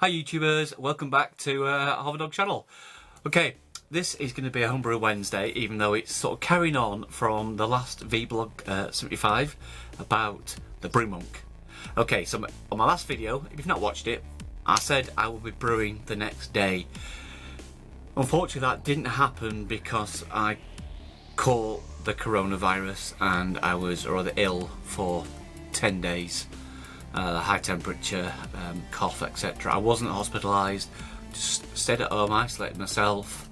Hi YouTubers, welcome back to Dog channel. Okay, this is going to be a Homebrew Wednesday, even though it's sort of carrying on from the last vlog 75 about the Brew Monk. Okay, so on my last video, if you've not watched it, I said I will be brewing the next day. Unfortunately that didn't happen because I caught the coronavirus and I was rather ill for 10 days. High temperature, cough, etc. I wasn't hospitalised, just stayed at home, isolated myself,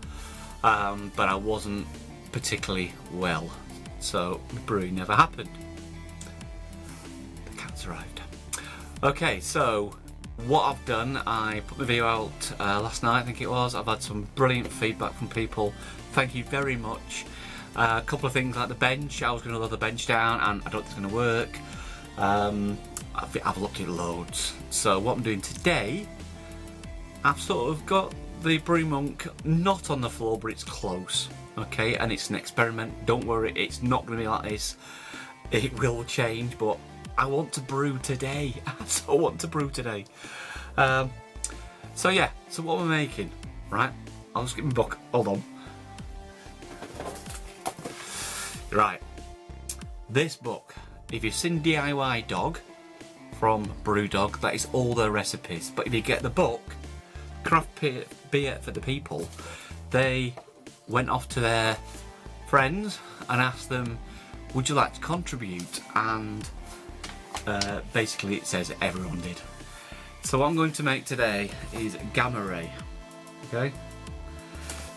but I wasn't particularly well, so the brewing never happened. The cat's arrived. Okay, so what I've done, I put the video out last night, I think it was. I've had some brilliant feedback from people. Thank you very much. A couple of things like the bench. I was going to lower the bench down, and I don't think it's going to work. I've looked at loads. So what I'm doing today, I've sort of got the Brew Monk not on the floor, but it's close. Okay, and it's an experiment. Don't worry, it's not going to be like this. It will change, but I want to brew today. So I want to brew today. So yeah, so what we're making, right? I'll just get my book. Hold on. Right, this book. If you've seen DIY Dog from Brewdog, that is all their recipes. But if you get the book, Craft Beer for the People, they went off to their friends and asked them, would you like to contribute? And basically it says everyone did. So what I'm going to make today is Gamma Ray. Okay?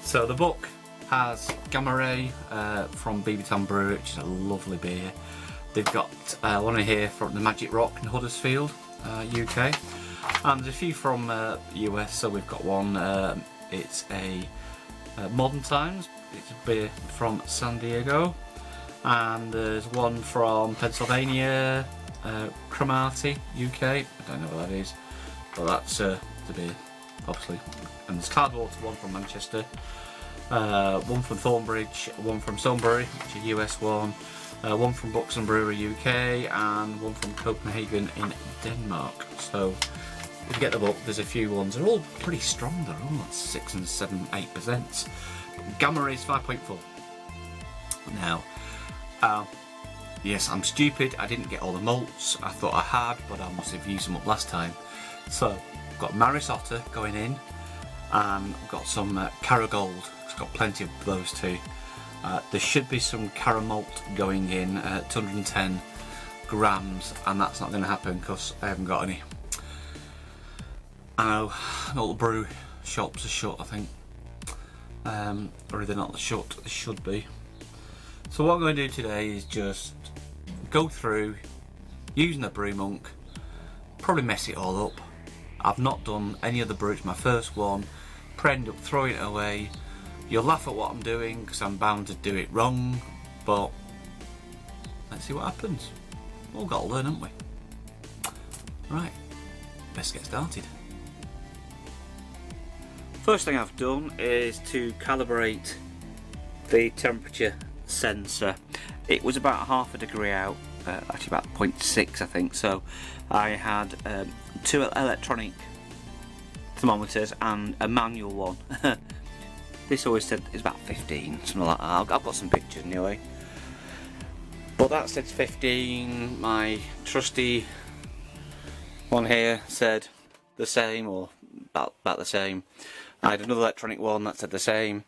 So the book has Gamma Ray from BB Town Brewery, which is a lovely beer. They've got one in here from the Magic Rock in Huddersfield, UK, and there's a few from US. So we've got one. It's a Modern Times. It's a beer from San Diego, and there's one from Pennsylvania, Cromarty, UK. I don't know what that is, but that's the beer, obviously. And there's Cloudwater, one from Manchester, one from Thornbridge, one from Sunbury, which is a US one. One from Buxton Brewery UK and one from Copenhagen in Denmark. So if you get the book, there's a few ones. They're all pretty strong. They're all like 6 and 7, 8%. Gamma Ray is 5.4. Now, yes, I'm stupid. I didn't get all the malts. I thought I had, but I must have used them up last time. So I've got Maris Otter going in, and I've got some Cara Gold. It's got plenty of those too. There should be some Cara Malt going in, 210 grams, and that's not going to happen because I haven't got any. I know all the brew shops are shut, I think, or if they're not shut, they should be. So what I'm going to do today is just go through using the Brew Monk, probably mess it all up. I've not done any other brew, it's my first one, probably end up throwing it away. You'll laugh at what I'm doing because I'm bound to do it wrong, but let's see what happens. We've all got to learn, haven't we? Right, let's get started. First thing I've done is to calibrate the temperature sensor. It was about half a degree out, actually about 0.6 I think, so I had 2 electronic thermometers and a manual one. This always said it's about 15, something like that. I've got some pictures anyway. But that said 15. My trusty one here said the same, or about the same. I had another electronic one that said the same,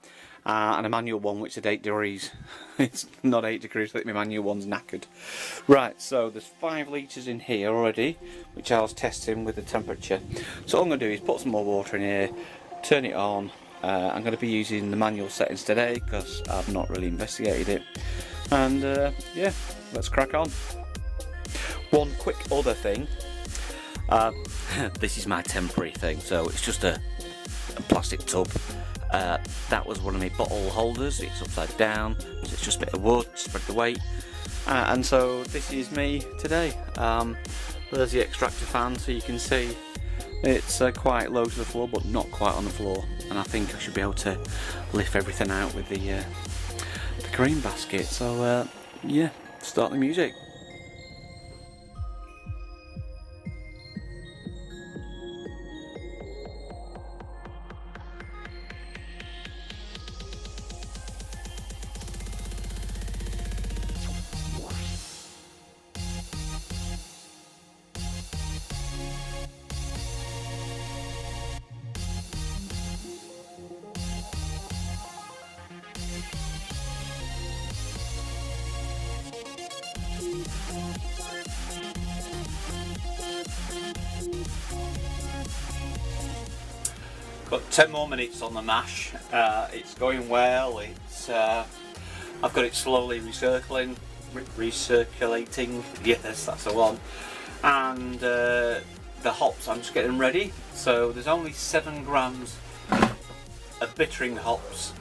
and a manual one which said 8 degrees. It's not 8 degrees, I think my manual one's knackered. Right, so there's 5 litres in here already, which I was testing with the temperature. So all I'm going to do is put some more water in here, turn it on. I'm going to be using the manual settings today because I've not really investigated it, and yeah, let's crack on. One quick other thing, this is my temporary thing, so it's just a plastic tub. That was one of my bottle holders. It's upside down, so it's just a bit of wood, spread the weight, and so this is me today. There's the extractor fan, so you can see it's quite low to the floor, but not quite on the floor, and I think I should be able to lift everything out with the green basket. So yeah, start the music. Got 10 more minutes on the mash. It's going well. I've got it slowly recirculating. Yes, that's the one. And the hops, I'm just getting them ready. So there's only 7 grams of bittering hops,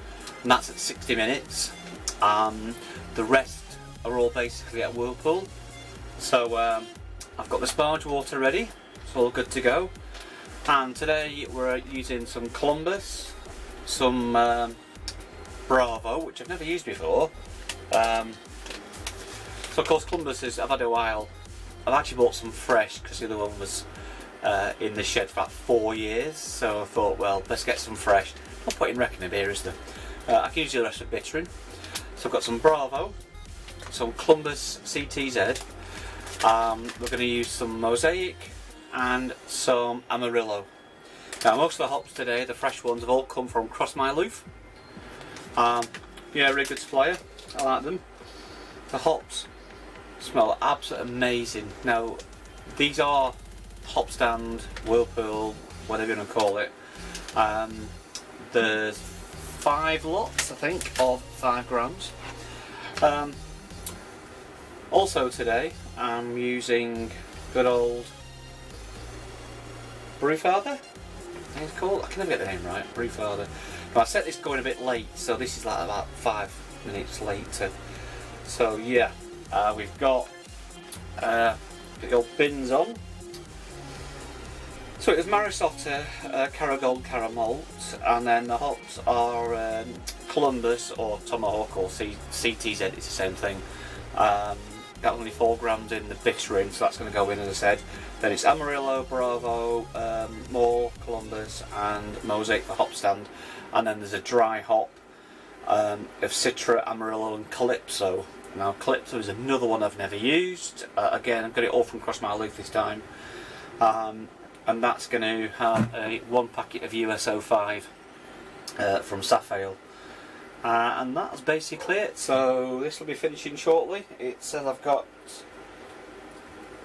and that's at 60 minutes. The rest are all basically at Whirlpool. So I've got the sparge water ready. It's all good to go. And today we're using some Columbus, some Bravo, which I've never used before. So of course Columbus I've had a while. I've actually bought some fresh because the other one was in the shed for about 4 years. So I thought, well, let's get some fresh. Not putting wreck in a beer, is there? I can use the rest of bittering. So I've got some Bravo, some Columbus CTZ. We're going to use some Mosaic and some Amarillo. Now most of the hops today, the fresh ones, have all come from Cross My Loof. Yeah, really good supplier. I like them. The hops smell absolutely amazing. Now these are hop stand, Whirlpool, whatever you want to call it. There's 5 lots, I think, of 5 grams. Also today I'm using good old Brewfather, I think it's called. I can never get the name right. Brewfather. Now I set this going a bit late, so this is like about 5 minutes later. So yeah, we've got the old bins on. So it was Marisotta, Caragold, Caramalt, and then the hops are Columbus or Tomahawk or CTZ. It's the same thing. Got only 4 grams in the bittering, so that's going to go in, as I said. Then it's Amarillo, Bravo, more Columbus, and Mosaic for hop stand. And then there's a dry hop of Citra, Amarillo, and Calypso. Now Calypso is another one I've never used. Again, I've got it all from Cross My Loof this time. And that's going to have 1 packet of USO5 from Safale. And that's basically it. So this will be finishing shortly. It says I've got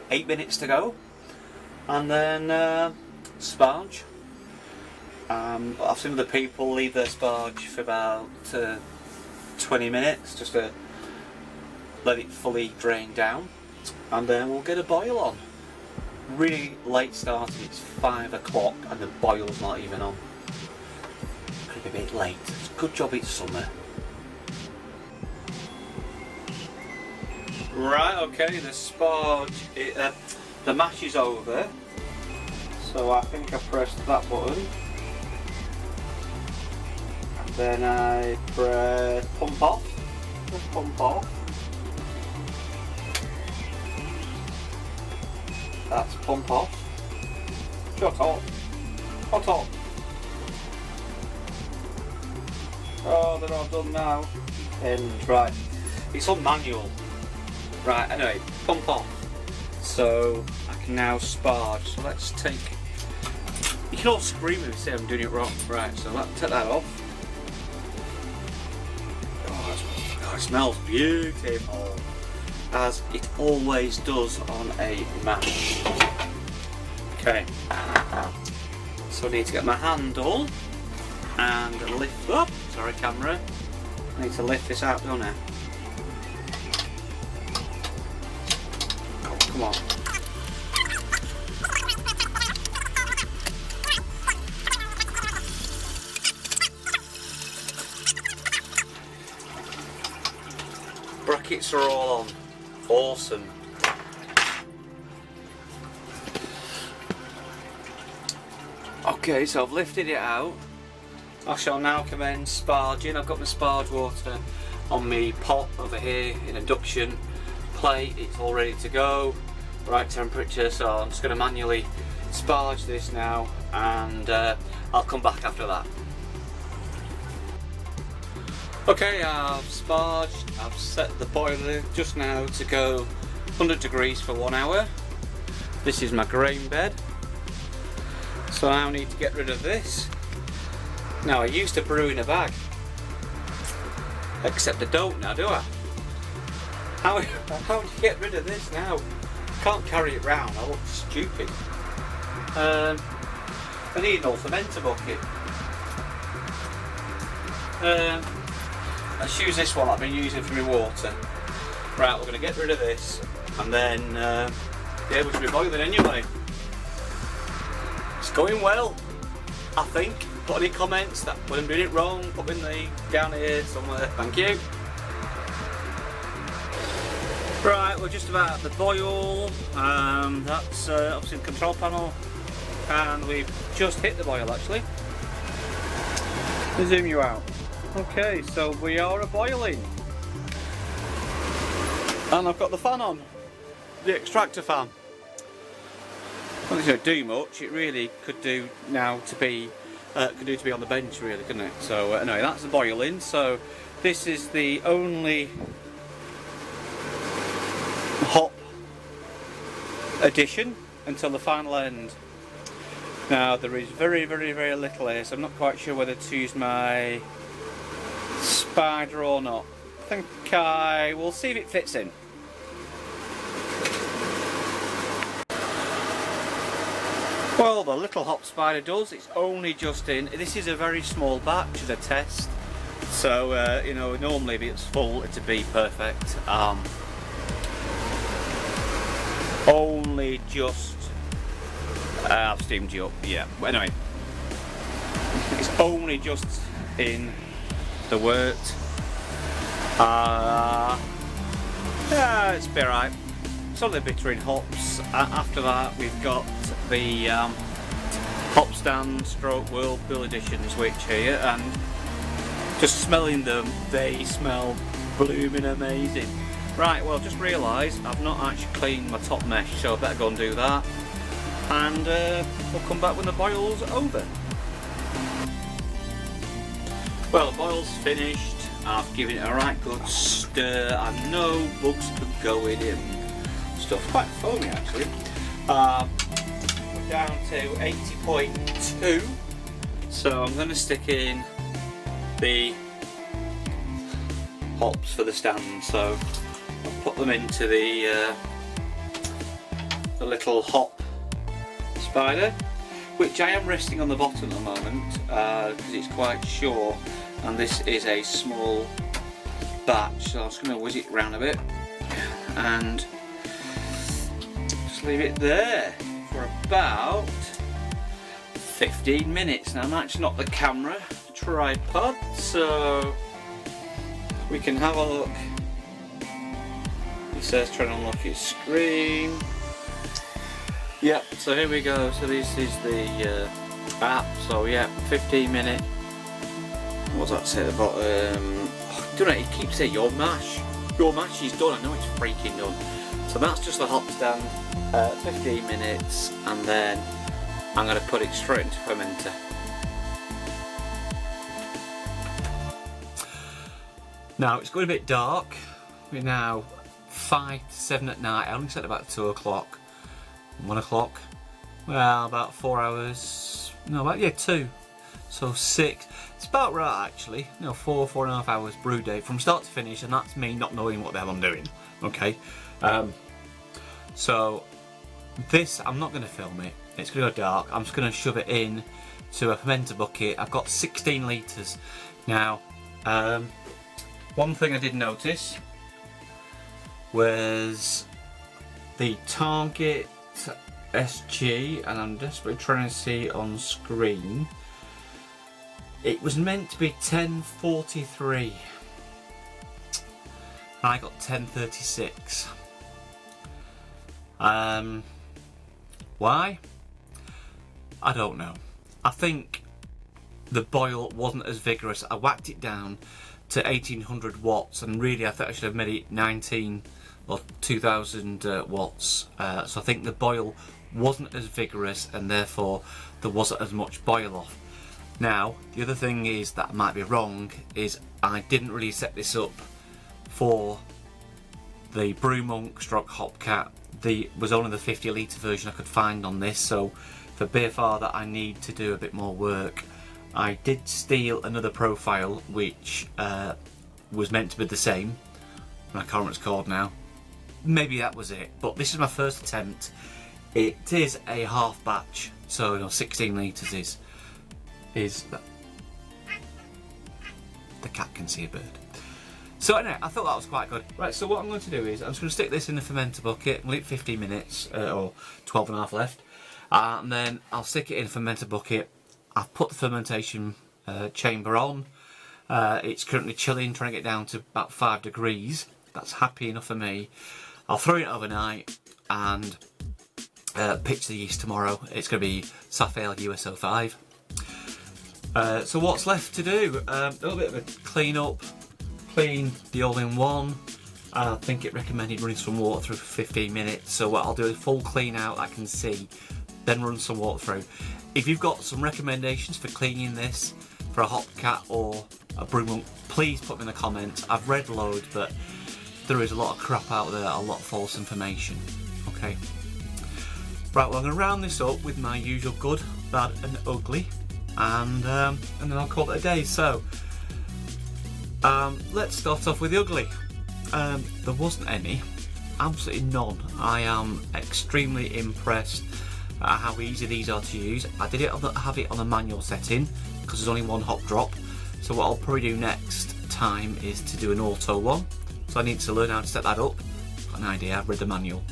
8 minutes to go, and then sparge. I've seen other people leave their sparge for about 20 minutes just to let it fully drain down, and then we'll get a boil on. Really late starting, it's 5 o'clock and the boil's not even on. Could be a bit late. It's a good job it's summer. Right, okay, the sparge, the mash is over. So I think I pressed that button. And then I press pump off. Just pump off. That's pump off. Shut up. Shut up. Oh, they're all done now. And right, it's on manual. Right, anyway, pump off. So I can now sparge. So let's take. You can all scream if you say I'm doing it wrong. Right, so let's take that off. Oh, it smells beautiful, as it always does on a mash. Okay, so I need to get my handle and lift up. Sorry, camera. I need to lift this out, don't I? Oh, come on. Brackets are all on. Awesome. Okay, so I've lifted it out. I shall now commence sparging. I've got my sparge water on my pot over here in induction plate. It's all ready to go, right temperature. So I'm just going to manually sparge this now, and I'll come back after that. Okay, I've sparged. I've set the boiler just now to go 100 degrees for 1 hour. This is my grain bed. So I now need to get rid of this. Now I used to brew in a bag, except I don't now, do I? How do you get rid of this now? I can't carry it round, I look stupid. I need an old fermenter bucket. let's use this one I've been using for my water. Right, we're going to get rid of this and then yeah, we should be boiling anyway. It's going well, I think. Put any comments that when I'm doing it wrong, put in the down here somewhere. Thank you. Right, we're just about at the boil. That's obviously the control panel, and we've just hit the boil actually. I'll zoom you out. Okay, so we are a boiling, and I've got the fan on, the extractor fan. Well, it's not do much. It really could do now to be to be on the bench, really, couldn't it? So anyway, that's the boiling. So this is the only hop addition until the final end. Now there is very little here, so I'm not quite sure whether to use my spider or not. I think I will see if it fits in. Well, the little hop spider does. It's only just in. This is a very small batch as a test, so you know, normally if it's full it'd be perfect. Only just I've steamed you up, yeah. But anyway, it's only just in the wort. Yeah, it's be alright. It's only bitter in hops. After that, we've got the hop stand stroke Whirlpool editions, which here, and just smelling them, they smell blooming amazing. Right, well, just realised I've not actually cleaned my top mesh, so I better go and do that. And we'll come back when the boil's over. Well, the boil's finished. I've given it a right good stir. I know bugs could go in it and stuff. Quite foamy actually. We're down to 80.2. So I'm going to stick in the hops for the stand. So I'll put them into the little hop spider, which I am resting on the bottom at the moment because it's quite short, and this is a small batch, so I'm just going to whiz it around a bit and just leave it there for about 15 minutes. Now I'm actually not the camera tripod, so we can have a look. It says trying to unlock your screen. Yep, so here we go. So this is the app. So yeah, 15 minute. What's that say at the bottom? I don't know, it keeps saying your mash. Your mash is done. I know it's freaking done. So that's just the hop stand. 15 minutes, and then I'm going to put it straight into fermenter. Now it's going a bit dark. We're now 5 to 7 at night. I only set about 2 o'clock. 1 o'clock, well, about 4 hours, no, about, yeah, 2, so 6, it's about right actually, you know, 4.5 hours brew day from start to finish, and that's me not knowing what the hell I'm doing, okay. So this, I'm not going to film it, it's going to go dark. I'm just going to shove it in to a fermenter bucket. I've got 16 litres. Now, one thing I did notice was the target SG, and I'm desperately trying to see on screen, it was meant to be 1043 and I got 1036. Why? I don't know. I think the boil wasn't as vigorous. I whacked it down to 1800 watts, and really I thought I should have made it 19 or 2000 watts. So I think the boil wasn't as vigorous, and therefore there wasn't as much boil off. Now, the other thing is that I might be wrong, is I didn't really set this up for the Brew Monk stroke Hopcat. Was only the 50 litre version I could find on this, so for beer father I need to do a bit more work. I did steal another profile which was meant to be the same. I can't remember what it's called now. Maybe that was it, but this is my first attempt. It is a half batch, so you know, 16 litres is the cat can see a bird. So anyway, I thought that was quite good. Right, so what I'm going to do is I'm just going to stick this in the fermenter bucket, leave 15 minutes, or 12 and a half left, and then I'll stick it in the fermenter bucket. I've put the fermentation chamber on. It's currently chilling, trying to get down to about 5 degrees. That's happy enough for me. I'll throw it overnight and pitch the yeast tomorrow. It's going to be Safale USO5. So what's left to do? A little bit of a clean up. Clean the all-in-one. I think it recommended running some water through for 15 minutes. So what I'll do is full clean out, I can see, then run some water through. If you've got some recommendations for cleaning this for a Hopcat or a Brew Monk, please put them in the comments. I've read loads, but there is a lot of crap out there, a lot of false information. Okay. Right, well I'm going to round this up with my usual good, bad and ugly, and then I'll call it a day. So. Let's start off with the ugly. There wasn't any, absolutely none. I am extremely impressed at how easy these are to use. I did have it on a manual setting because there's only one hop drop. So what I'll probably do next time is to do an auto one. So I need to learn how to set that up. Got an idea, I've read the manual.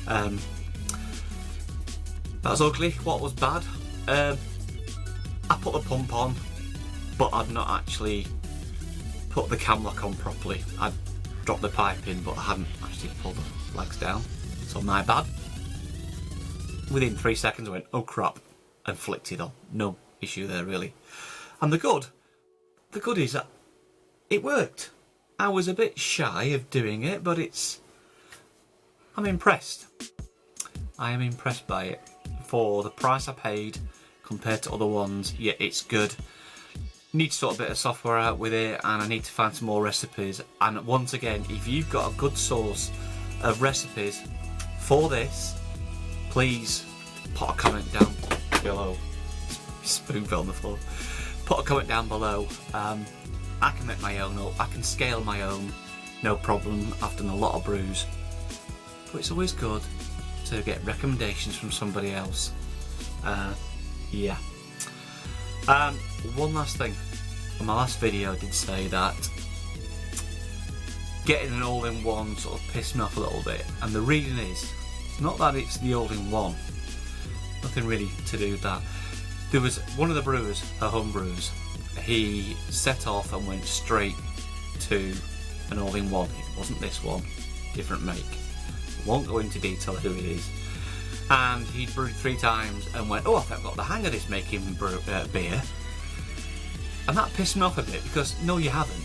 That was ugly. What was bad? I put the pump on, but I've not actually put the cam lock on properly. I dropped the pipe in, but I hadn't actually pulled the legs down. So my bad. Within 3 seconds I went, oh crap, and flicked it on. No issue there really. And the good is that it worked. I was a bit shy of doing it, but I'm impressed. I am impressed by it. For the price I paid compared to other ones, yeah, it's good. Need to sort a bit of software out with it, and I need to find some more recipes. And once again, if you've got a good source of recipes for this, please put a comment down below. Spoon fell on the floor. Put a comment down below. I can make my own up, I can scale my own, no problem. I've done a lot of brews, but it's always good to get recommendations from somebody else. Yeah. One last thing. On my last video I did say that getting an all-in-one sort of pissed me off a little bit, and the reason is, it's not that it's the all-in-one, nothing really to do with that. There was one of the brewers, her home brewers, he set off and went straight to an all-in-one. It wasn't this one, different make. Won't go into detail who it is. And he'd brewed 3 times and went, oh, I think I've got the hang of this making beer. And that pissed me off a bit, because no, you haven't.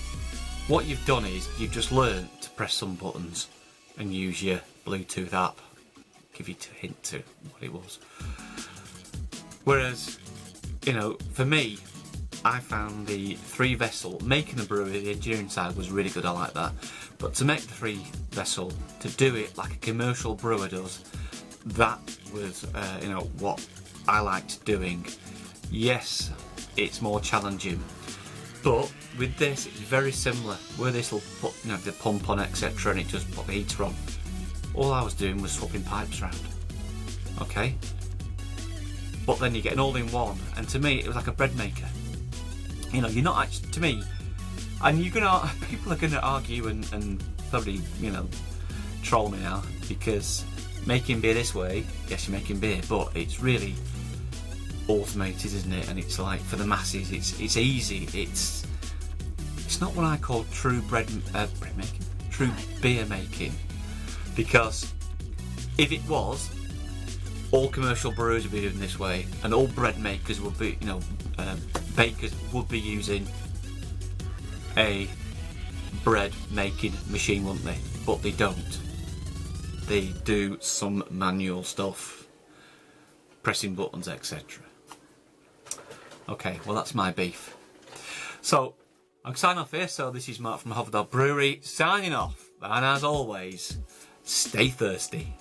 What you've done is you've just learned to press some buttons and use your Bluetooth app. Give you a hint to what it was. Whereas, you know, for me, I found the 3 vessel, making the brewery, the engineering side was really good, I like that. But to make the 3 vessel, to do it like a commercial brewer does, that was, you know, what I liked doing. Yes, it's more challenging, but with this it's very similar. Where this will put, you know, the pump on, etc., and it just put the heater on. All I was doing was swapping pipes around. Okay, but then you get an all-in-one, and to me it was like a bread maker. You know, you're not actually, to me, and you're gonna, people are gonna argue and probably, you know, troll me now, because making beer this way, yes, you're making beer, but it's really automated, isn't it? And it's like, for the masses, it's easy. It's not what I call true bread making, true beer making, because if it was, all commercial brewers would be doing this way, and all bread makers would be, you know, bakers would be using a bread making machine, wouldn't they? But they don't. They do some manual stuff, pressing buttons, etc. Okay, well that's my beef. So, I'm signing off here. So this is Mark from HBW Brewery, signing off. And as always, stay thirsty.